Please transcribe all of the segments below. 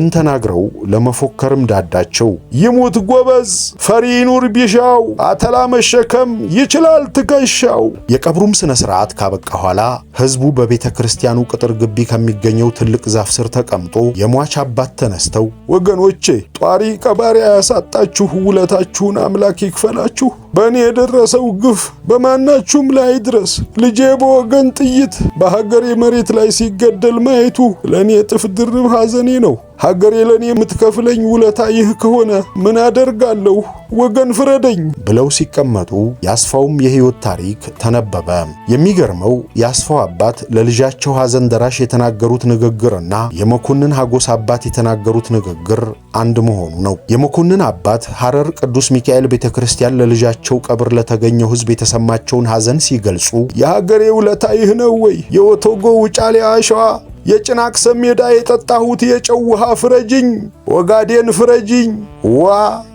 ይህን ተናግረው ለመፎከርም ዳዳቸው። ይሙት ጎበዝ ፈሪ ኑር ቢሻው አተላ መሸከም ይችላል ትከሻው። የቀብሩም ስነ ስርዓት ካበቃ ኋላ ህዝቡ በቤተ ክርስቲያኑ ቅጥር ግቢ ከሚገኘው ትልቅ ዛፍ ስር ተቀምጦ የሟች አባት ተነስተው ወገኖቼ ጧሪ ቀባሪ ያሳጣችሁ ውለታችሁን አምላክ ይክፈላችሁ። በእኔ የደረሰው ግፍ በማናችሁም ላይ ድረስ። ልጄ በወገን ጥይት በሀገሬ መሬት ላይ ሲገደል ማየቱ ለእኔ እጥፍ ድርብ ሐዘኔ ነው። ሀገሬ ለእኔ የምትከፍለኝ ውለታ ይህ ከሆነ ምን አደርጋለሁ? ወገን ፍረደኝ ብለው ሲቀመጡ የአስፋውም የህይወት ታሪክ ተነበበ። የሚገርመው የአስፋው አባት ለልጃቸው ሐዘን ደራሽ የተናገሩት ንግግርና የመኮንን ሀጎስ አባት የተናገሩት ንግግር አንድ መሆኑ ነው። የመኮንን አባት ሐረር ቅዱስ ሚካኤል ቤተክርስቲያን ለልጃቸው ቀብር ለተገኘው ህዝብ የተሰማቸውን ሐዘን ሲገልጹ የሀገሬ ውለታ ይህ ነው ወይ? የወቶጎ ውጫሌ አሸዋ የጭናክሰም ሜዳ የጠጣሁት የጨው ውሃ ፍረጅኝ፣ ወጋዴን ፍረጅኝ። ዋ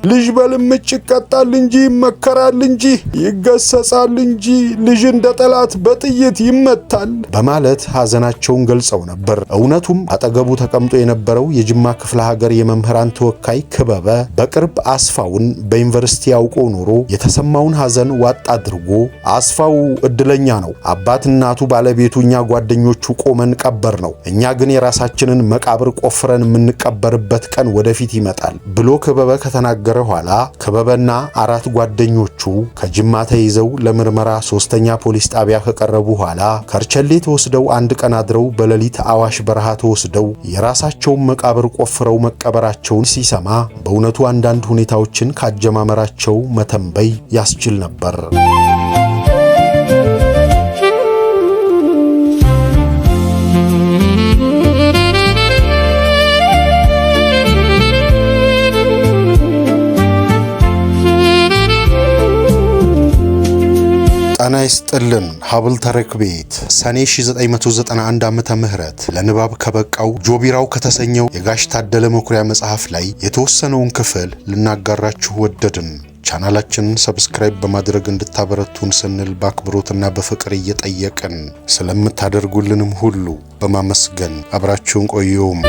ልጅ በልምጭ ይቀጣል እንጂ ይመከራል እንጂ ይገሰጻል እንጂ ልጅ እንደ ጠላት በጥይት ይመታል በማለት ሐዘናቸውን ገልጸው ነበር። እውነቱም አጠገቡ ተቀምጦ የነበረው የጅማ ክፍለ ሀገር የመምህራን ተወካይ ክበበ በቅርብ አስፋውን በዩኒቨርሲቲ ያውቆ ኖሮ የተሰማውን ሐዘን ዋጥ አድርጎ አስፋው እድለኛ ነው፣ አባት እናቱ ባለቤቱ እኛ ጓደኞቹ ቆመን ቀበር ነው፣ እኛ ግን የራሳችንን መቃብር ቆፍረን የምንቀበርበት ቀን ወደፊት ይመጣል ብሎ ክበበ ከተናገረ ኋላ ክበበና 4 ጓደኞቹ ከጅማ ተይዘው ለምርመራ 3ኛ ፖሊስ ጣቢያ ከቀረቡ ኋላ ከርቸሌ ተወስደው አንድ ቀን አድረው በሌሊት አዋሽ በረሃ ተወስደው የራሳቸውን መቃብር ቆፍረው መቀበራቸውን ሲሰማ በእውነቱ አንዳንድ ሁኔታዎችን ካጀማመራቸው መተንበይ ያስችል ነበር። ጤና ይስጥልን። ሀብል ታሪክ ቤት ሰኔ 1991 ዓመተ ምህረት ለንባብ ከበቃው ጆቢራው ከተሰኘው የጋሽ ታደለ መኩሪያ መጽሐፍ ላይ የተወሰነውን ክፍል ልናጋራችሁ ወደድን። ቻናላችንን ሰብስክራይብ በማድረግ እንድታበረቱን ስንል በአክብሮትና በፍቅር እየጠየቅን ስለምታደርጉልንም ሁሉ በማመስገን አብራችሁን ቆዩም።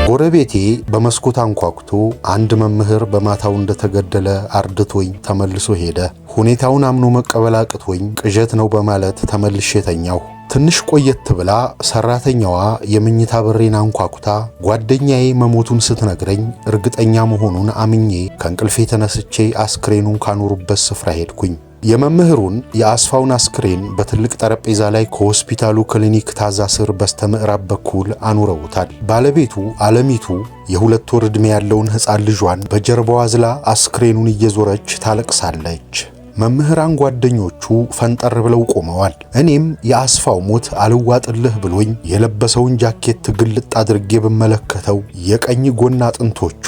ጎረቤቴ በመስኮት አንኳኩቶ አንድ መምህር በማታው እንደተገደለ አርድቶኝ ተመልሶ ሄደ። ሁኔታውን አምኖ መቀበል አቅቶኝ ቅዠት ነው በማለት ተመልሼ ተኛሁ። ትንሽ ቆየት ብላ ሰራተኛዋ የመኝታ በሬን አንኳኩታ ጓደኛዬ መሞቱን ስትነግረኝ እርግጠኛ መሆኑን አምኜ ከእንቅልፌ ተነስቼ አስክሬኑን ካኖሩበት ስፍራ ሄድኩኝ። የመምህሩን የአስፋውን አስክሬን በትልቅ ጠረጴዛ ላይ ከሆስፒታሉ ክሊኒክ ታዛ ስር በስተምዕራብ በኩል አኑረውታል። ባለቤቱ አለሚቱ የ2 ወር ዕድሜ ያለውን ሕፃን ልጇን በጀርባዋ አዝላ አስክሬኑን እየዞረች ታለቅሳለች። መምህራን ጓደኞቹ ፈንጠር ብለው ቆመዋል። እኔም የአስፋው ሞት አልዋጥልህ ብሎኝ የለበሰውን ጃኬት ግልጥ አድርጌ ብመለከተው የቀኝ ጎን አጥንቶቹ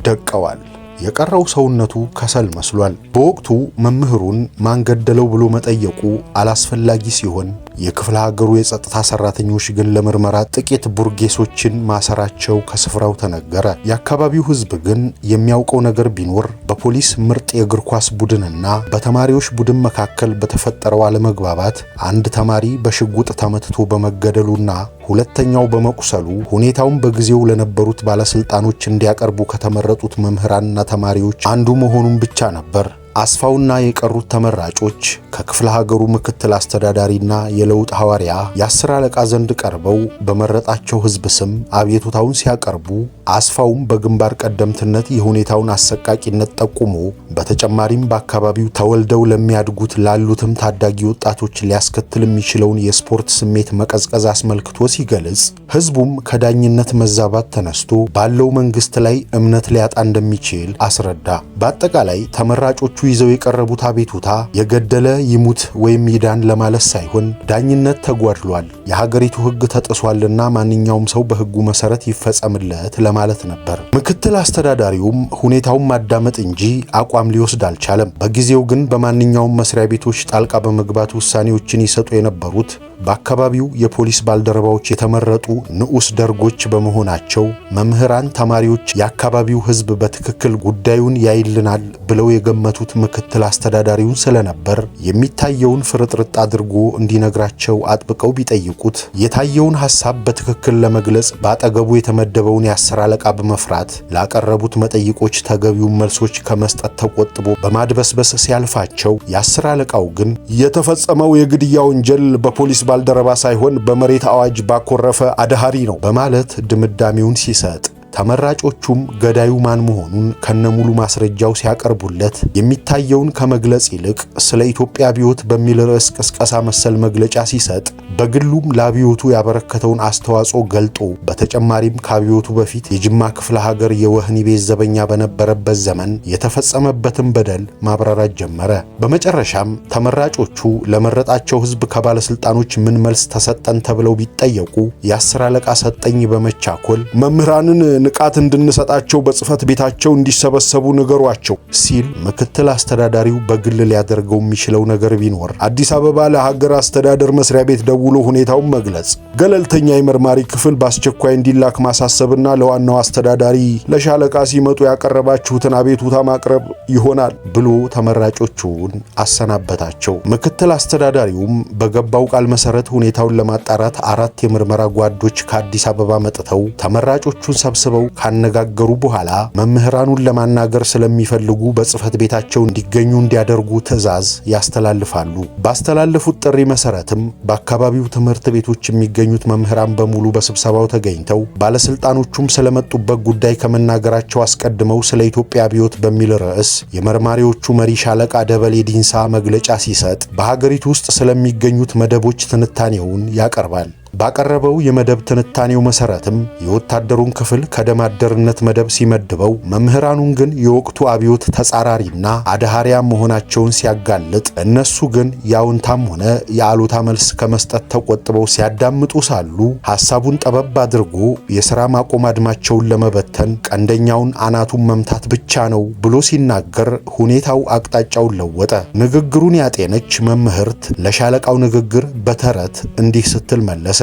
ደቀዋል። የቀረው ሰውነቱ ከሰል መስሏል። በወቅቱ መምህሩን ማን ገደለው ብሎ መጠየቁ አላስፈላጊ ሲሆን የክፍለ ሀገሩ የጸጥታ ሰራተኞች ግን ለምርመራ ጥቂት ቡርጌሶችን ማሰራቸው ከስፍራው ተነገረ። የአካባቢው ሕዝብ ግን የሚያውቀው ነገር ቢኖር በፖሊስ ምርጥ የእግር ኳስ ቡድንና በተማሪዎች ቡድን መካከል በተፈጠረው አለመግባባት አንድ ተማሪ በሽጉጥ ተመትቶ በመገደሉና ሁለተኛው በመቁሰሉ ሁኔታውን በጊዜው ለነበሩት ባለስልጣኖች እንዲያቀርቡ ከተመረጡት መምህራንና ተማሪዎች አንዱ መሆኑን ብቻ ነበር። አስፋውና የቀሩት ተመራጮች ከክፍለ ሀገሩ ምክትል አስተዳዳሪና የለውጥ ሐዋርያ የ10 አለቃ ዘንድ ቀርበው በመረጣቸው ሕዝብ ስም አቤቱታውን ሲያቀርቡ አስፋውም በግንባር ቀደምትነት የሁኔታውን አሰቃቂነት ጠቁሞ በተጨማሪም በአካባቢው ተወልደው ለሚያድጉት ላሉትም ታዳጊ ወጣቶች ሊያስከትል የሚችለውን የስፖርት ስሜት መቀዝቀዝ አስመልክቶ ሲገልጽ ሕዝቡም ከዳኝነት መዛባት ተነስቶ ባለው መንግስት ላይ እምነት ሊያጣ እንደሚችል አስረዳ። በአጠቃላይ ተመራጮቹ ይዘው የቀረቡት አቤቱታ የገደለ ይሙት ወይም ይዳን ለማለት ሳይሆን ዳኝነት ተጓድሏል፣ የሀገሪቱ ሕግ ተጥሷልና ማንኛውም ሰው በሕጉ መሰረት ይፈጸምለት ለማለት ነበር። ምክትል አስተዳዳሪውም ሁኔታውን ማዳመጥ እንጂ አቋም ሊወስድ አልቻለም። በጊዜው ግን በማንኛውም መስሪያ ቤቶች ጣልቃ በመግባት ውሳኔዎችን ይሰጡ የነበሩት በአካባቢው የፖሊስ ባልደረባዎች የተመረጡ ንዑስ ደርጎች በመሆናቸው መምህራን፣ ተማሪዎች፣ የአካባቢው ሕዝብ በትክክል ጉዳዩን ያይልናል ብለው የገመቱት ምክትል አስተዳዳሪውን ስለነበር የሚታየውን ፍርጥርጥ አድርጎ እንዲነግራቸው አጥብቀው ቢጠይቁት የታየውን ሐሳብ በትክክል ለመግለጽ ባጠገቡ የተመደበውን የ10 አለቃ በመፍራት ላቀረቡት መጠይቆች ተገቢውን መልሶች ከመስጠት ተቆጥቦ በማድበስበስ ሲያልፋቸው የ10 አለቃው ግን የተፈጸመው የግድያ ወንጀል በፖሊስ ባልደረባ ሳይሆን በመሬት አዋጅ ባኮረፈ አድሃሪ ነው በማለት ድምዳሜውን ሲሰጥ ተመራጮቹም ገዳዩ ማን መሆኑን ከነሙሉ ማስረጃው ሲያቀርቡለት የሚታየውን ከመግለጽ ይልቅ ስለ ኢትዮጵያ አብዮት በሚል ርዕስ ቅስቀሳ መሰል መግለጫ ሲሰጥ በግሉም ለአብዮቱ ያበረከተውን አስተዋጽኦ ገልጦ በተጨማሪም ከአብዮቱ በፊት የጅማ ክፍለ ሀገር የወህኒ ቤት ዘበኛ በነበረበት ዘመን የተፈጸመበትን በደል ማብራራት ጀመረ። በመጨረሻም ተመራጮቹ ለመረጣቸው ሕዝብ ከባለስልጣኖች ምን መልስ ተሰጠን ተብለው ቢጠየቁ የ10 አለቃ ሰጠኝ በመቻኮል መምህራንን ንቃት እንድንሰጣቸው በጽፈት ቤታቸው እንዲሰበሰቡ ንገሯቸው ሲል ምክትል አስተዳዳሪው በግል ሊያደርገው የሚችለው ነገር ቢኖር አዲስ አበባ ለሀገር አስተዳደር መስሪያ ቤት ደውሎ ሁኔታውን መግለጽ፣ ገለልተኛ የመርማሪ ክፍል በአስቸኳይ እንዲላክ ማሳሰብና ለዋናው አስተዳዳሪ ለሻለቃ ሲመጡ ያቀረባችሁትን አቤቱታ ማቅረብ ይሆናል ብሎ ተመራጮቹን አሰናበታቸው። ምክትል አስተዳዳሪውም በገባው ቃል መሰረት ሁኔታውን ለማጣራት 4 የምርመራ ጓዶች ከአዲስ አበባ መጥተው ተመራጮቹን ሰብስበው ካነጋገሩ በኋላ መምህራኑን ለማናገር ስለሚፈልጉ በጽፈት ቤታቸው እንዲገኙ እንዲያደርጉ ትዕዛዝ ያስተላልፋሉ። ባስተላለፉት ጥሪ መሰረትም በአካባቢው ትምህርት ቤቶች የሚገኙት መምህራን በሙሉ በስብሰባው ተገኝተው ባለስልጣኖቹም ስለመጡበት ጉዳይ ከመናገራቸው አስቀድመው ስለ ኢትዮጵያ አብዮት በሚል ርዕስ የመርማሪዎቹ መሪ ሻለቃ ደበሌ ዲንሳ መግለጫ ሲሰጥ በሀገሪቱ ውስጥ ስለሚገኙት መደቦች ትንታኔውን ያቀርባል። ባቀረበው የመደብ ትንታኔው መሰረትም የወታደሩን ክፍል ከደማደርነት መደብ ሲመድበው መምህራኑን ግን የወቅቱ አብዮት ተጻራሪና አድሃሪያም መሆናቸውን ሲያጋልጥ እነሱ ግን ያውንታም ሆነ የአሉታ መልስ ከመስጠት ተቆጥበው ሲያዳምጡ ሳሉ ሐሳቡን ጠበብ አድርጎ የሥራ ማቆም አድማቸውን ለመበተን ቀንደኛውን አናቱን መምታት ብቻ ነው ብሎ ሲናገር ሁኔታው አቅጣጫውን ለወጠ። ንግግሩን ያጤነች መምህርት ለሻለቃው ንግግር በተረት እንዲህ ስትል መለሰ።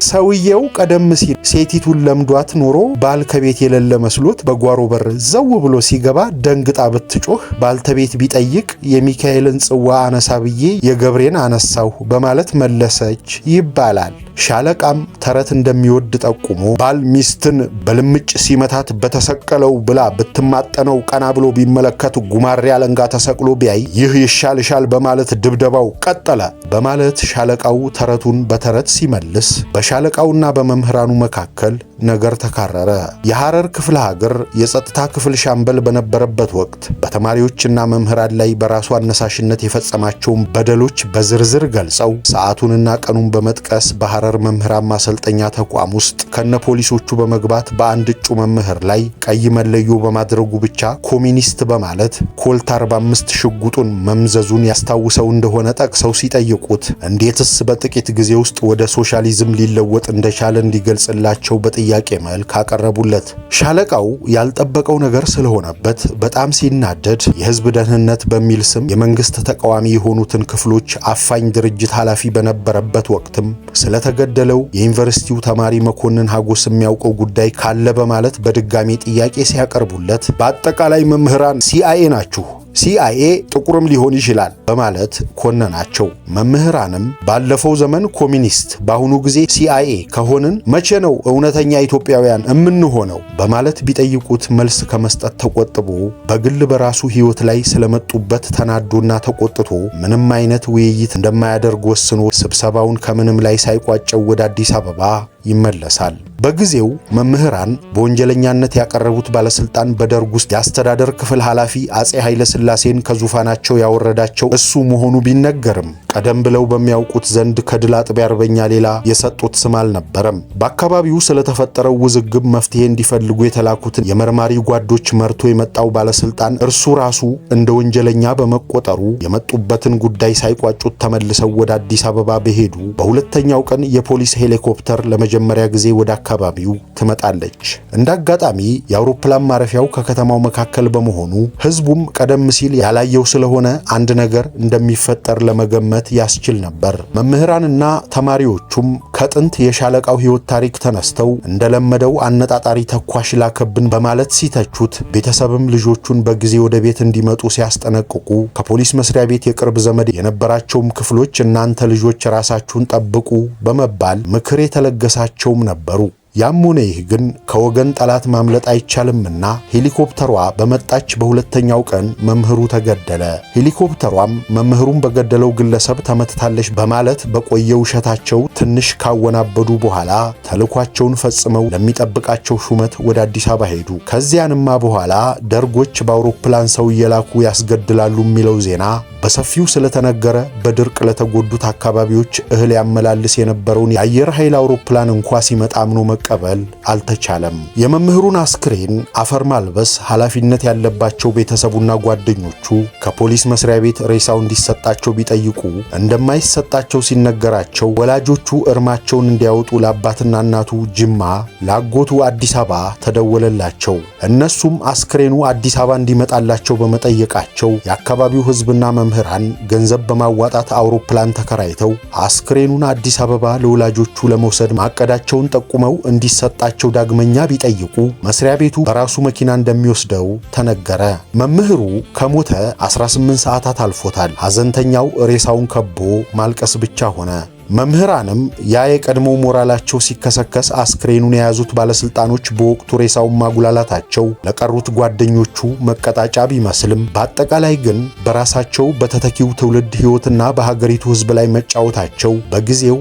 ሰውየው ቀደም ሲል ሴቲቱን ለምዷት ኖሮ ባል ከቤት የሌለ መስሎት በጓሮ በር ዘው ብሎ ሲገባ ደንግጣ ብትጮህ ባልተቤት ቢጠይቅ የሚካኤልን ጽዋ አነሳ ብዬ የገብሬን አነሳሁ በማለት መለሰች ይባላል። ሻለቃም ተረት እንደሚወድ ጠቁሞ ባል ሚስትን በልምጭ ሲመታት በተሰቀለው ብላ ብትማጠነው ቀና ብሎ ቢመለከት ጉማሬ አለንጋ ተሰቅሎ ቢያይ ይህ ይሻልሻል በማለት ድብደባው ቀጠለ በማለት ሻለቃው ተረቱን በተረት ሲመልስ በሻለቃውና በመምህራኑ መካከል ነገር ተካረረ። የሐረር ክፍለ ሀገር የጸጥታ ክፍል ሻምበል በነበረበት ወቅት በተማሪዎችና መምህራን ላይ በራሱ አነሳሽነት የፈጸማቸውን በደሎች በዝርዝር ገልጸው ሰዓቱንና ቀኑን በመጥቀስ በሐረር መምህራን ማሰልጠኛ ተቋም ውስጥ ከነ ፖሊሶቹ በመግባት በአንድ እጩ መምህር ላይ ቀይ መለዮ በማድረጉ ብቻ ኮሚኒስት በማለት ኮልት 45 ሽጉጡን መምዘዙን ያስታውሰው እንደሆነ ጠቅሰው ሲጠይቁት እንዴትስ በጥቂት ጊዜ ውስጥ ወደ ሶሻሊዝም ሊለወጥ እንደቻለ እንዲገልጽላቸው በጥያቄ መልክ አቀረቡለት። ሻለቃው ያልጠበቀው ነገር ስለሆነበት በጣም ሲናደድ የሕዝብ ደህንነት በሚል ስም የመንግስት ተቃዋሚ የሆኑትን ክፍሎች አፋኝ ድርጅት ኃላፊ በነበረበት ወቅትም ስለተገደለው የዩኒቨርሲቲው ተማሪ መኮንን ሀጎስ የሚያውቀው ጉዳይ ካለ በማለት በድጋሚ ጥያቄ ሲያቀርቡለት በአጠቃላይ መምህራን ሲአይኤ ናችሁ፣ ሲአይኤ ጥቁርም ሊሆን ይችላል በማለት ኮነናቸው። መምህራንም ባለፈው ዘመን ኮሚኒስት በአሁኑ ጊዜ ሲአይኤ ከሆንን መቼ ነው እውነተኛ ኢትዮጵያውያን የምንሆነው በማለት ቢጠይቁት መልስ ከመስጠት ተቆጥቦ በግል በራሱ ሕይወት ላይ ስለመጡበት ተናዶና ተቆጥቶ ምንም አይነት ውይይት እንደማያደርግ ወስኖ ስብሰባውን ከምንም ላይ ሳይቋጨው ወደ አዲስ አበባ ይመለሳል። በጊዜው መምህራን በወንጀለኛነት ያቀረቡት ባለስልጣን በደርግ ውስጥ የአስተዳደር ክፍል ኃላፊ አጼ ኃይለ ሥላሴን ከዙፋናቸው ያወረዳቸው እሱ መሆኑ ቢነገርም ቀደም ብለው በሚያውቁት ዘንድ ከድል አጥቢያ አርበኛ ሌላ የሰጡት ስም አልነበረም። በአካባቢው ስለተፈጠረው ውዝግብ መፍትሄ እንዲፈልጉ የተላኩትን የመርማሪ ጓዶች መርቶ የመጣው ባለስልጣን እርሱ ራሱ እንደ ወንጀለኛ በመቆጠሩ የመጡበትን ጉዳይ ሳይቋጩት ተመልሰው ወደ አዲስ አበባ በሄዱ በሁለተኛው ቀን የፖሊስ ሄሊኮፕተር ለመጀመሪያ ጊዜ ወደ አካባቢው ትመጣለች። እንደ አጋጣሚ የአውሮፕላን ማረፊያው ከከተማው መካከል በመሆኑ ህዝቡም ቀደም ሲል ያላየው ስለሆነ አንድ ነገር እንደሚፈጠር ለመገመት ለማሳየት ያስችል ነበር። መምህራንና ተማሪዎቹም ከጥንት የሻለቃው ሕይወት ታሪክ ተነስተው እንደለመደው አነጣጣሪ ተኳሽ ላከብን በማለት ሲተቹት፣ ቤተሰብም ልጆቹን በጊዜ ወደ ቤት እንዲመጡ ሲያስጠነቅቁ፣ ከፖሊስ መስሪያ ቤት የቅርብ ዘመድ የነበራቸውም ክፍሎች እናንተ ልጆች ራሳችሁን ጠብቁ በመባል ምክር የተለገሳቸውም ነበሩ። ያም ሆነ ይህ ግን ከወገን ጠላት ማምለጥ አይቻልምና ሄሊኮፕተሯ በመጣች በሁለተኛው ቀን መምህሩ ተገደለ። ሄሊኮፕተሯም መምህሩን በገደለው ግለሰብ ተመትታለች በማለት በቆየው ውሸታቸው ትንሽ ካወናበዱ በኋላ ተልኳቸውን ፈጽመው ለሚጠብቃቸው ሹመት ወደ አዲስ አበባ ሄዱ። ከዚያንማ በኋላ ደርጎች በአውሮፕላን ሰው እየላኩ ያስገድላሉ የሚለው ዜና በሰፊው ስለተነገረ በድርቅ ለተጎዱት አካባቢዎች እህል ያመላልስ የነበረውን የአየር ኃይል አውሮፕላን እንኳ ሲመጣ አምኖ መቀበል አልተቻለም። የመምህሩን አስክሬን አፈር ማልበስ ኃላፊነት ያለባቸው ቤተሰቡና ጓደኞቹ ከፖሊስ መስሪያ ቤት ሬሳው እንዲሰጣቸው ቢጠይቁ እንደማይሰጣቸው ሲነገራቸው ወላጆቹ እርማቸውን እንዲያወጡ ለአባትና እናቱ ጅማ፣ ላጎቱ አዲስ አበባ ተደወለላቸው። እነሱም አስክሬኑ አዲስ አበባ እንዲመጣላቸው በመጠየቃቸው የአካባቢው ሕዝብና መምህራን ገንዘብ በማዋጣት አውሮፕላን ተከራይተው አስክሬኑን አዲስ አበባ ለወላጆቹ ለመውሰድ ማቀዳቸውን ጠቁመው እንዲሰጣቸው ዳግመኛ ቢጠይቁ መስሪያ ቤቱ በራሱ መኪና እንደሚወስደው ተነገረ። መምህሩ ከሞተ 18 ሰዓታት አልፎታል። ሐዘንተኛው ሬሳውን ከቦ ማልቀስ ብቻ ሆነ። መምህራንም ያ የቀድሞ ሞራላቸው ሲከሰከስ አስክሬኑን የያዙት ባለስልጣኖች በወቅቱ ሬሳውን ማጉላላታቸው ለቀሩት ጓደኞቹ መቀጣጫ ቢመስልም በአጠቃላይ ግን በራሳቸው በተተኪው ትውልድ ሕይወትና በሀገሪቱ ሕዝብ ላይ መጫወታቸው በጊዜው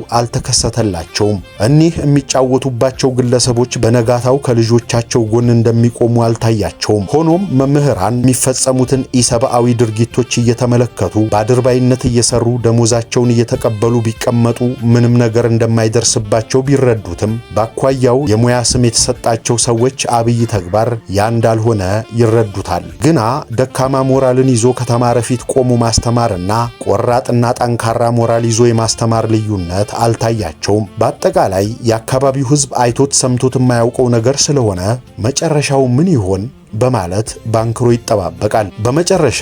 አልተከሰተላቸውም። እኒህ የሚጫወቱባቸው ግለሰቦች በነጋታው ከልጆቻቸው ጎን እንደሚቆሙ አልታያቸውም። ሆኖም መምህራን የሚፈጸሙትን ኢሰብአዊ ድርጊቶች እየተመለከቱ በአድርባይነት እየሰሩ ደሞዛቸውን እየተቀበሉ ቢቀመጡ ምንም ነገር እንደማይደርስባቸው ቢረዱትም በአኳያው የሙያ ስም የተሰጣቸው ሰዎች አብይ ተግባር ያ እንዳልሆነ ይረዱታል። ግና ደካማ ሞራልን ይዞ ከተማረ ፊት ቆሞ ማስተማርና ቆራጥና ጠንካራ ሞራል ይዞ የማስተማር ልዩነት አልታያቸውም። በአጠቃላይ የአካባቢው ሕዝብ አይቶት ሰምቶት የማያውቀው ነገር ስለሆነ መጨረሻው ምን ይሆን በማለት ባንክሮ ይጠባበቃል። በመጨረሻ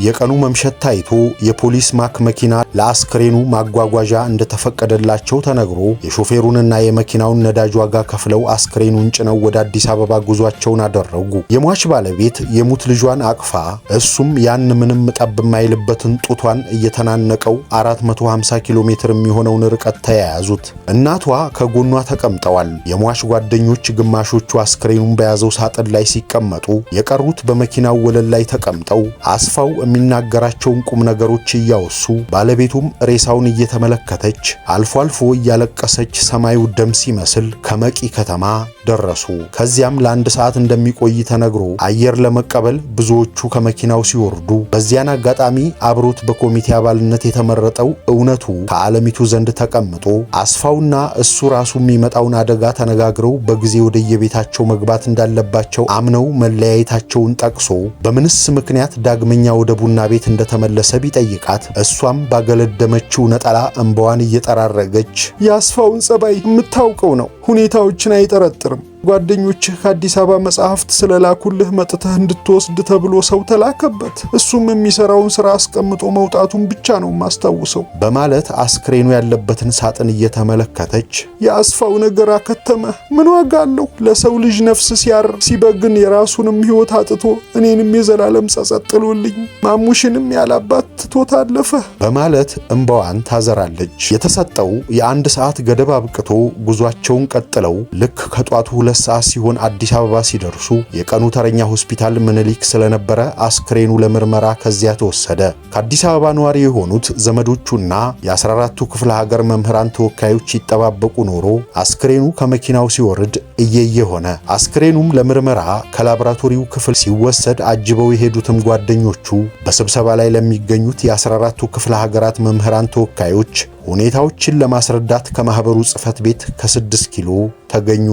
የቀኑ መምሸት ታይቶ የፖሊስ ማክ መኪና ለአስክሬኑ ማጓጓዣ እንደተፈቀደላቸው ተነግሮ የሾፌሩንና የመኪናውን ነዳጅ ዋጋ ከፍለው አስክሬኑን ጭነው ወደ አዲስ አበባ ጉዟቸውን አደረጉ። የሟች ባለቤት የሙት ልጇን አቅፋ እሱም ያን ምንም ጠብ የማይልበትን ጡቷን እየተናነቀው 450 ኪሎ ሜትር የሚሆነውን ርቀት ተያያዙት። እናቷ ከጎኗ ተቀምጠዋል። የሟች ጓደኞች ግማሾቹ አስክሬኑን በያዘው ሳጥን ላይ ሲቀመጡ የቀሩት በመኪናው ወለል ላይ ተቀምጠው አስፋው የሚናገራቸውን ቁም ነገሮች እያወሱ ባለቤቱም ሬሳውን እየተመለከተች አልፎ አልፎ እያለቀሰች ሰማዩ ደም ሲመስል ከመቂ ከተማ ደረሱ። ከዚያም ለአንድ ሰዓት እንደሚቆይ ተነግሮ አየር ለመቀበል ብዙዎቹ ከመኪናው ሲወርዱ በዚያን አጋጣሚ አብሮት በኮሚቴ አባልነት የተመረጠው እውነቱ ከዓለሚቱ ዘንድ ተቀምጦ አስፋውና እሱ ራሱ የሚመጣውን አደጋ ተነጋግረው በጊዜ ወደ የቤታቸው መግባት እንዳለባቸው አምነው መለያየታቸውን ጠቅሶ በምንስ ምክንያት ዳግመኛ ወደ ቡና ቤት እንደተመለሰ ቢጠይቃት እሷም ባገለደመችው ነጠላ እንባዋን እየጠራረገች የአስፋውን ጸባይ የምታውቀው ነው፣ ሁኔታዎችን አይጠረጥርም፣ ጓደኞችህ ከአዲስ አበባ መጽሐፍት ስለላኩልህ መጥተህ እንድትወስድ ተብሎ ሰው ተላከበት፣ እሱም የሚሰራውን ስራ አስቀምጦ መውጣቱን ብቻ ነው ማስታውሰው በማለት አስክሬኑ ያለበትን ሳጥን እየተመለከተች የአስፋው ነገር አከተመ፣ ምን ዋጋ አለው፣ ለሰው ልጅ ነፍስ ሲያር ሲበግን የራሱንም ሕይወት አጥቶ እኔንም የዘላለም ጸጸት ጥሎልኝ ማሙሽንም ያላባት ትቶት አለፈ በማለት እንባዋን ታዘራለች። የተሰጠው የአንድ ሰዓት ገደብ አብቅቶ ጉዟቸውን ቀጥለው ልክ ከጧቱ 2 ሰዓት ሲሆን አዲስ አበባ ሲደርሱ የቀኑ ተረኛ ሆስፒታል ምኒልክ ስለነበረ አስክሬኑ ለምርመራ ከዚያ ተወሰደ። ከአዲስ አበባ ነዋሪ የሆኑት ዘመዶቹና የ14ቱ ክፍለ ሀገር መምህራን ተወካዮች ይጠባበቁ ኖሮ አስክሬኑ ከመኪናው ሲወርድ እየየ ሆነ። አስክሬኑም ለምርመራ ከላቦራቶሪው ክፍል ሲወሰድ አጅበው የሄዱትም ጓደኞቹ በስብሰባ ላይ ለሚገኙት የ14ቱ ክፍለ ሀገራት መምህራን ተወካዮች ሁኔታዎችን ለማስረዳት ከማህበሩ ጽሕፈት ቤት ከ6 ኪሎ ተገኙ።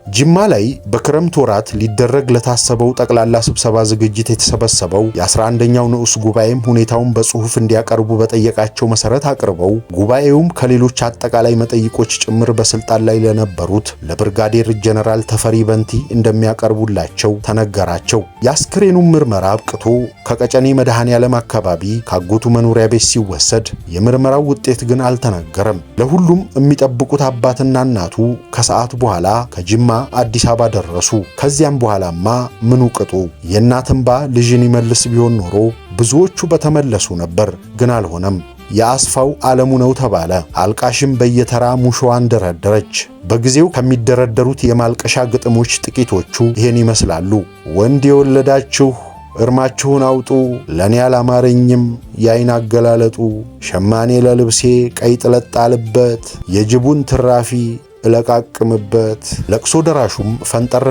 ጅማ ላይ በክረምት ወራት ሊደረግ ለታሰበው ጠቅላላ ስብሰባ ዝግጅት የተሰበሰበው የ11ኛው ንዑስ ጉባኤም ሁኔታውን በጽሑፍ እንዲያቀርቡ በጠየቃቸው መሰረት አቅርበው ጉባኤውም ከሌሎች አጠቃላይ መጠይቆች ጭምር በስልጣን ላይ ለነበሩት ለብርጋዴር ጀነራል ተፈሪ በንቲ እንደሚያቀርቡላቸው ተነገራቸው። የአስክሬኑን ምርመራ አብቅቶ ከቀጨኔ መድኃኔዓለም አካባቢ ካጎቱ መኖሪያ ቤት ሲወሰድ የምርመራው ውጤት ግን አልተነገረም። ለሁሉም የሚጠብቁት አባትና እናቱ ከሰዓት በኋላ ከጅማ አዲስ አበባ ደረሱ። ከዚያም በኋላማ ምኑ ቅጡ። የእናት እንባ ልጅን ይመልስ ቢሆን ኖሮ ብዙዎቹ በተመለሱ ነበር፣ ግን አልሆነም። የአስፋው ዓለሙ ነው ተባለ። አልቃሽም በየተራ ሙሾዋን ደረደረች። በጊዜው ከሚደረደሩት የማልቀሻ ግጥሞች ጥቂቶቹ ይሄን ይመስላሉ። ወንድ የወለዳችሁ እርማችሁን አውጡ፣ ለኔ አላማረኝም የአይን አገላለጡ፣ ሸማኔ ለልብሴ ቀይ ጥለት ጣልበት፣ የጅቡን ትራፊ እለቃቅምበት። ለቅሶ ደራሹም ፈንጠር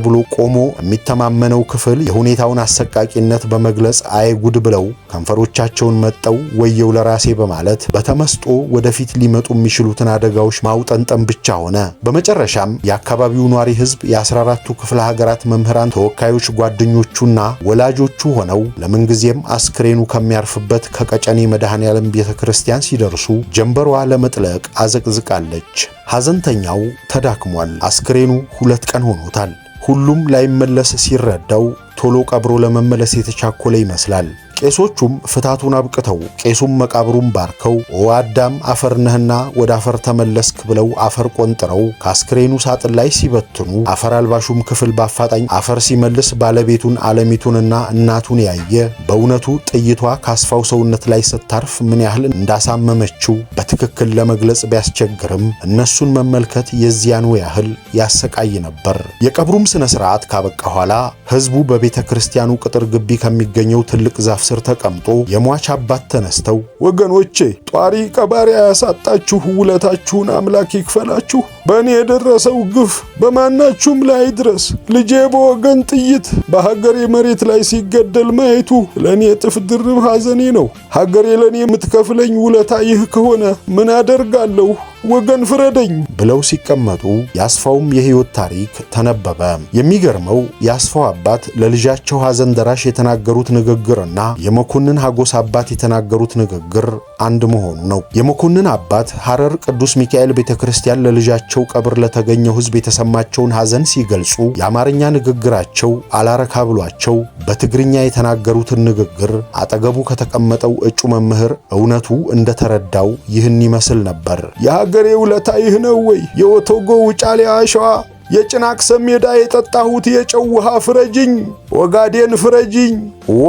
ብሎ ቆሞ የሚተማመነው ክፍል የሁኔታውን አሰቃቂነት በመግለጽ አይጉድ ብለው ከንፈሮቻቸውን መጠው ወየው ለራሴ በማለት በተመስጦ ወደፊት ሊመጡ የሚችሉትን አደጋዎች ማውጠንጠን ብቻ ሆነ። በመጨረሻም የአካባቢው ኗሪ ሕዝብ የ14ቱ ክፍለ ሀገራት መምህራን ተወካዮች ጓደኞቹና ወላጆቹ ሆነው ለምንጊዜም አስክሬኑ ከሚያርፍበት ከቀጨኔ መድኃኔዓለም ቤተክርስቲያን ሲደርሱ ጀንበሯ ለመጥለቅ አዘቅዝቃለች። ሐዘንተኛው ተዳክሟል። አስክሬኑ 2 ቀን ሆኖታል። ሁሉም ላይመለስ ሲረዳው ቶሎ ቀብሮ ለመመለስ የተቻኮለ ይመስላል። ቄሶቹም ፍታቱን አብቅተው ቄሱም መቃብሩን ባርከው ወአዳም አፈር ነህና ወደ አፈር ተመለስክ ብለው አፈር ቆንጥረው ከአስክሬኑ ሳጥን ላይ ሲበትኑ አፈር አልባሹም ክፍል ባፋጣኝ አፈር ሲመልስ ባለቤቱን ዓለሚቱንና እናቱን ያየ በእውነቱ ጥይቷ ካስፋው ሰውነት ላይ ስታርፍ ምን ያህል እንዳሳመመችው በትክክል ለመግለጽ ቢያስቸግርም እነሱን መመልከት የዚያኑ ያህል ያሰቃይ ነበር። የቀብሩም ስነ ስርዓት ካበቃ ኋላ ህዝቡ በቤተ ክርስቲያኑ ቅጥር ግቢ ከሚገኘው ትልቅ ዛፍ ስር ተቀምጦ የሟች አባት ተነስተው ወገኖቼ ጧሪ ቀባሪ ያሳጣችሁ ውለታችሁን አምላክ ይክፈላችሁ። በእኔ የደረሰው ግፍ በማናችሁም ላይ ድረስ። ልጄ በወገን ጥይት በሀገሬ መሬት ላይ ሲገደል ማየቱ ለእኔ እጥፍ ድርብ ሐዘኔ ነው። ሀገሬ ለእኔ የምትከፍለኝ ውለታ ይህ ከሆነ ምን አደርጋለሁ? ወገን ፍረደኝ ብለው ሲቀመጡ የአስፋውም የህይወት ታሪክ ተነበበ። የሚገርመው የአስፋው አባት ለልጃቸው ሐዘን ደራሽ የተናገሩት ንግግርና የመኮንን ሀጎስ አባት የተናገሩት ንግግር አንድ መሆኑ ነው። የመኮንን አባት ሐረር ቅዱስ ሚካኤል ቤተክርስቲያን ለልጃቸው ቀብር ለተገኘው ህዝብ የተሰማቸውን ሐዘን ሲገልጹ የአማርኛ ንግግራቸው አላረካ ብሏቸው በትግርኛ የተናገሩትን ንግግር አጠገቡ ከተቀመጠው እጩ መምህር እውነቱ እንደተረዳው ይህን ይመስል ነበር። የሀገሬ ውለታ ይህ ነው ወይ? የወቶጎ ውጫሌ አሸዋ የጭናክሰም ሜዳ የጠጣሁት የጨው ውሃ ፍረጅኝ፣ ወጋዴን ፍረጅኝ። ዋ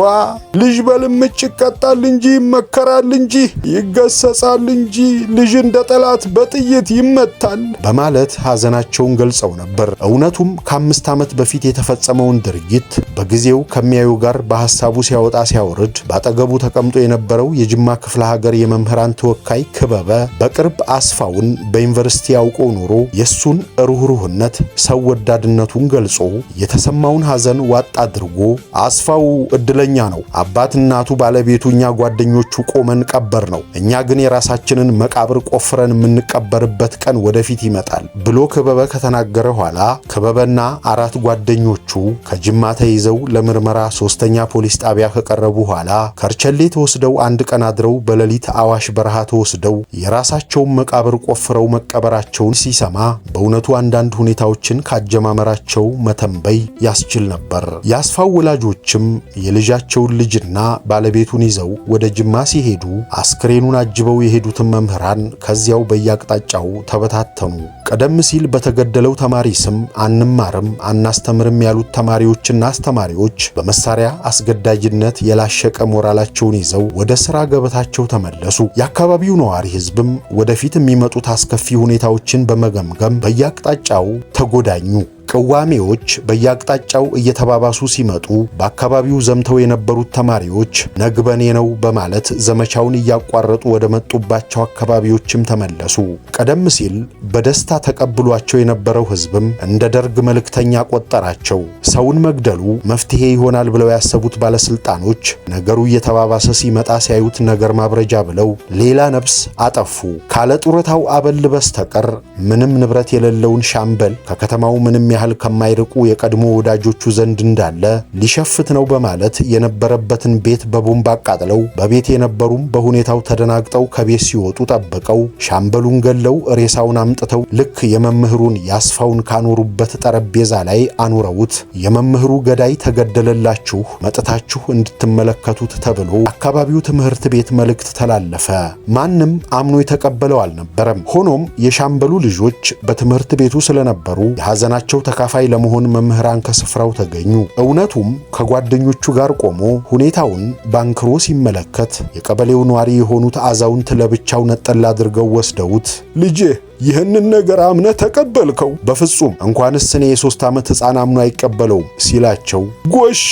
ልጅ በልምጭ ይቀጣል እንጂ ይመከራል እንጂ ይገሰጻል እንጂ ልጅ እንደ ጠላት በጥይት ይመታል በማለት ሐዘናቸውን ገልጸው ነበር። እውነቱም ከ5 ዓመት በፊት የተፈጸመውን ድርጊት በጊዜው ከሚያዩ ጋር በሐሳቡ ሲያወጣ ሲያወርድ ባጠገቡ ተቀምጦ የነበረው የጅማ ክፍለ ሀገር የመምህራን ተወካይ ክበበ በቅርብ አስፋውን በዩኒቨርሲቲ ያውቆ ኖሮ የሱን ሩህሩህነት ሰው ወዳድነቱን ገልጾ የተሰማውን ሐዘን ዋጥ አድርጎ አስፋው እድለኛ ነው፣ አባት እናቱ ባለቤቱ እኛ ጓደኞቹ ቆመን ቀበር ነው፣ እኛ ግን የራሳችንን መቃብር ቆፍረን የምንቀበርበት ቀን ወደፊት ይመጣል ብሎ ክበበ ከተናገረ ኋላ ክበበና 4 ጓደኞቹ ከጅማ ተይዘው ለምርመራ 3ኛ ፖሊስ ጣቢያ ከቀረቡ ኋላ ከርቸሌ ተወስደው 1 ቀን አድረው በሌሊት አዋሽ በረሃ ተወስደው የራሳቸውን መቃብር ቆፍረው መቀበራቸውን ሲሰማ በእውነቱ አንዳንድ ሁኔታዎችን ካጀማመራቸው መተንበይ ያስችል ነበር። የአስፋው ወላጆችም የልጃቸውን ልጅና ባለቤቱን ይዘው ወደ ጅማ ሲሄዱ አስክሬኑን አጅበው የሄዱትን መምህራን ከዚያው በየአቅጣጫው ተበታተኑ። ቀደም ሲል በተገደለው ተማሪ ስም አንማርም አናስተምርም ያሉት ተማሪዎችና አስተማሪዎች በመሳሪያ አስገዳጅነት የላሸቀ ሞራላቸውን ይዘው ወደ ሥራ ገበታቸው ተመለሱ። የአካባቢው ነዋሪ ሕዝብም ወደፊት የሚመጡት አስከፊ ሁኔታዎችን በመገምገም በየአቅጣጫው ተጎዳኙ። ቅዋሜዎች በየአቅጣጫው እየተባባሱ ሲመጡ በአካባቢው ዘምተው የነበሩት ተማሪዎች ነግበኔ ነው በማለት ዘመቻውን እያቋረጡ ወደ መጡባቸው አካባቢዎችም ተመለሱ። ቀደም ሲል በደስታ ተቀብሏቸው የነበረው ሕዝብም እንደ ደርግ መልእክተኛ ቆጠራቸው። ሰውን መግደሉ መፍትሄ ይሆናል ብለው ያሰቡት ባለስልጣኖች ነገሩ እየተባባሰ ሲመጣ ሲያዩት ነገር ማብረጃ ብለው ሌላ ነፍስ አጠፉ። ካለ ጡረታው አበል በስተቀር ምንም ንብረት የሌለውን ሻምበል ከከተማው ምንም ያህል ከማይርቁ የቀድሞ ወዳጆቹ ዘንድ እንዳለ ሊሸፍት ነው በማለት የነበረበትን ቤት በቦምብ አቃጥለው በቤት የነበሩም በሁኔታው ተደናግጠው ከቤት ሲወጡ ጠብቀው ሻምበሉን ገለው ሬሳውን አምጥተው ልክ የመምህሩን ያስፋውን ካኖሩበት ጠረጴዛ ላይ አኑረውት የመምህሩ ገዳይ ተገደለላችሁ መጥታችሁ እንድትመለከቱት ተብሎ አካባቢው ትምህርት ቤት መልእክት ተላለፈ። ማንም አምኖ የተቀበለው አልነበረም። ሆኖም የሻምበሉ ልጆች በትምህርት ቤቱ ስለነበሩ የሐዘናቸው ተካፋይ ለመሆን መምህራን ከስፍራው ተገኙ። እውነቱም ከጓደኞቹ ጋር ቆሞ ሁኔታውን ባንክሮ ሲመለከት የቀበሌው ነዋሪ የሆኑት አዛውንት ለብቻው ነጠላ አድርገው ወስደውት ልጄ ይህንን ነገር አምነህ ተቀበልከው? በፍጹም እንኳንስ እኔ የ3 ዓመት ሕፃን አምኖ አይቀበለውም ሲላቸው ጎሽ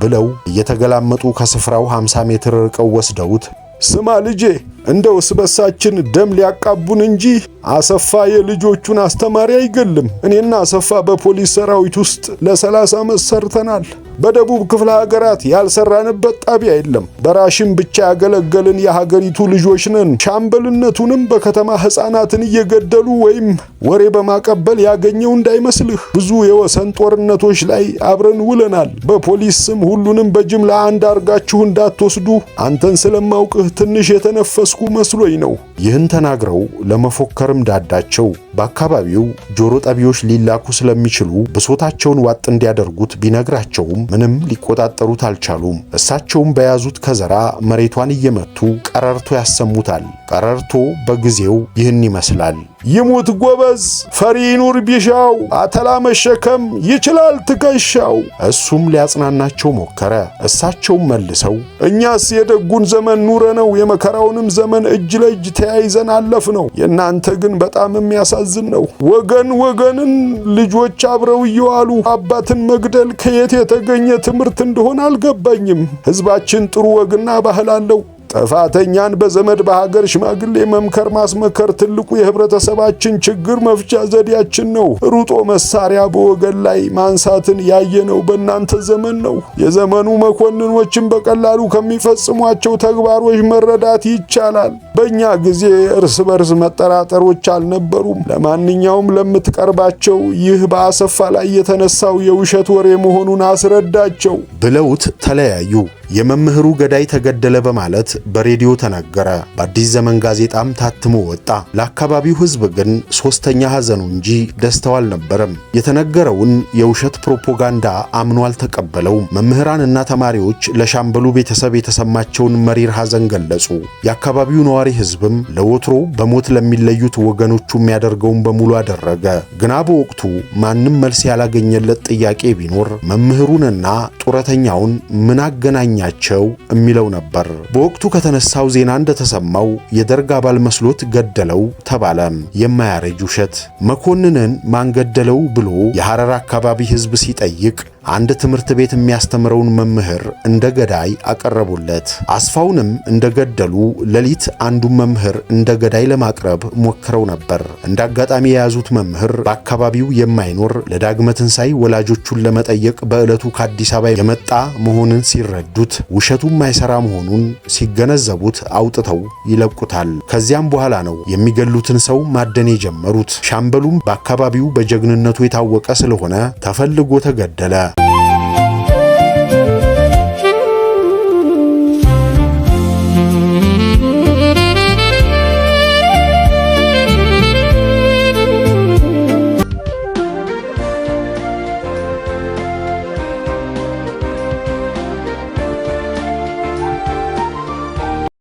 ብለው እየተገላመጡ ከስፍራው 50 ሜትር ርቀው ወስደውት ስማ ልጄ እንደው ስበሳችን ደም ሊያቃቡን እንጂ አሰፋ የልጆቹን አስተማሪ አይገልም። እኔና አሰፋ በፖሊስ ሰራዊት ውስጥ ለ30 ዓመት ሰርተናል። በደቡብ ክፍለ ሀገራት ያልሰራንበት ጣቢያ የለም። በራሽን ብቻ ያገለገልን የሀገሪቱ ልጆች ነን። ሻምበልነቱንም በከተማ ሕፃናትን እየገደሉ ወይም ወሬ በማቀበል ያገኘው እንዳይመስልህ። ብዙ የወሰን ጦርነቶች ላይ አብረን ውለናል። በፖሊስ ስም ሁሉንም በጅምላ አንድ አርጋችሁ እንዳትወስዱ አንተን ስለማውቅህ ትንሽ የተነፈስኩ መስሎኝ ነው። ይህን ተናግረው ለመፎከርም ዳዳቸው። በአካባቢው ጆሮ ጠቢዎች ሊላኩ ስለሚችሉ ብሶታቸውን ዋጥ እንዲያደርጉት ቢነግራቸውም ምንም ሊቆጣጠሩት አልቻሉም። እሳቸውም በያዙት ከዘራ መሬቷን እየመቱ ቀረርቶ ያሰሙታል። ቀረርቶ በጊዜው ይህን ይመስላል። ይሙት ጎበዝ ፈሪ ይኑር ቢሻው አተላ መሸከም ይችላል ትከሻው። እሱም ሊያጽናናቸው ሞከረ። እሳቸውም መልሰው እኛስ የደጉን ዘመን ኑረ ነው የመከራውንም ዘመን እጅ ለእጅ ተያይዘን አለፍ ነው። የእናንተ ግን በጣም የሚያሳዝን ነው። ወገን ወገንን ልጆች አብረው እየዋሉ አባትን መግደል ከየት የተገኘ ትምህርት እንደሆነ አልገባኝም። ሕዝባችን ጥሩ ወግና ባህል አለው። ጥፋተኛን በዘመድ በሀገር ሽማግሌ መምከር ማስመከር ትልቁ የህብረተሰባችን ችግር መፍቻ ዘዴያችን ነው። ሩጦ መሳሪያ በወገን ላይ ማንሳትን ያየነው በእናንተ ዘመን ነው። የዘመኑ መኮንኖችን በቀላሉ ከሚፈጽሟቸው ተግባሮች መረዳት ይቻላል። በእኛ ጊዜ እርስ በርስ መጠራጠሮች አልነበሩም። ለማንኛውም ለምትቀርባቸው ይህ በአሰፋ ላይ የተነሳው የውሸት ወሬ መሆኑን አስረዳቸው ብለውት ተለያዩ። የመምህሩ ገዳይ ተገደለ በማለት በሬዲዮ ተነገረ። በአዲስ ዘመን ጋዜጣም ታትሞ ወጣ። ለአካባቢው ሕዝብ ግን ሶስተኛ ሐዘኑ እንጂ ደስታው አልነበረም። የተነገረውን የውሸት ፕሮፓጋንዳ አምኖ አልተቀበለውም። መምህራንና ተማሪዎች ለሻምበሉ ቤተሰብ የተሰማቸውን መሪር ሐዘን ገለጹ። የአካባቢው ነዋሪ ሕዝብም ለወትሮ በሞት ለሚለዩት ወገኖቹ የሚያደርገውን በሙሉ አደረገ። ግና በወቅቱ ማንም መልስ ያላገኘለት ጥያቄ ቢኖር መምህሩንና ጡረተኛውን ምን አገናኛቸው የሚለው ነበር። በወቅቱ ከተነሳው ዜና እንደተሰማው የደርግ አባል መስሎት ገደለው ተባለ። የማያረጅ ውሸት። መኮንንን ማን ገደለው ብሎ የሐረር አካባቢ ሕዝብ ሲጠይቅ አንድ ትምህርት ቤት የሚያስተምረውን መምህር እንደ ገዳይ አቀረቡለት። አስፋውንም እንደገደሉ ሌሊት አንዱን መምህር እንደ ገዳይ ለማቅረብ ሞክረው ነበር። እንደ አጋጣሚ የያዙት መምህር በአካባቢው የማይኖር ለዳግመ ትንሣኤ ወላጆቹን ለመጠየቅ በዕለቱ ከአዲስ አበባ የመጣ መሆኑን ሲረዱት ውሸቱ የማይሰራ መሆኑን ሲገነዘቡት አውጥተው ይለቁታል። ከዚያም በኋላ ነው የሚገሉትን ሰው ማደን የጀመሩት። ሻምበሉም በአካባቢው በጀግንነቱ የታወቀ ስለሆነ ተፈልጎ ተገደለ።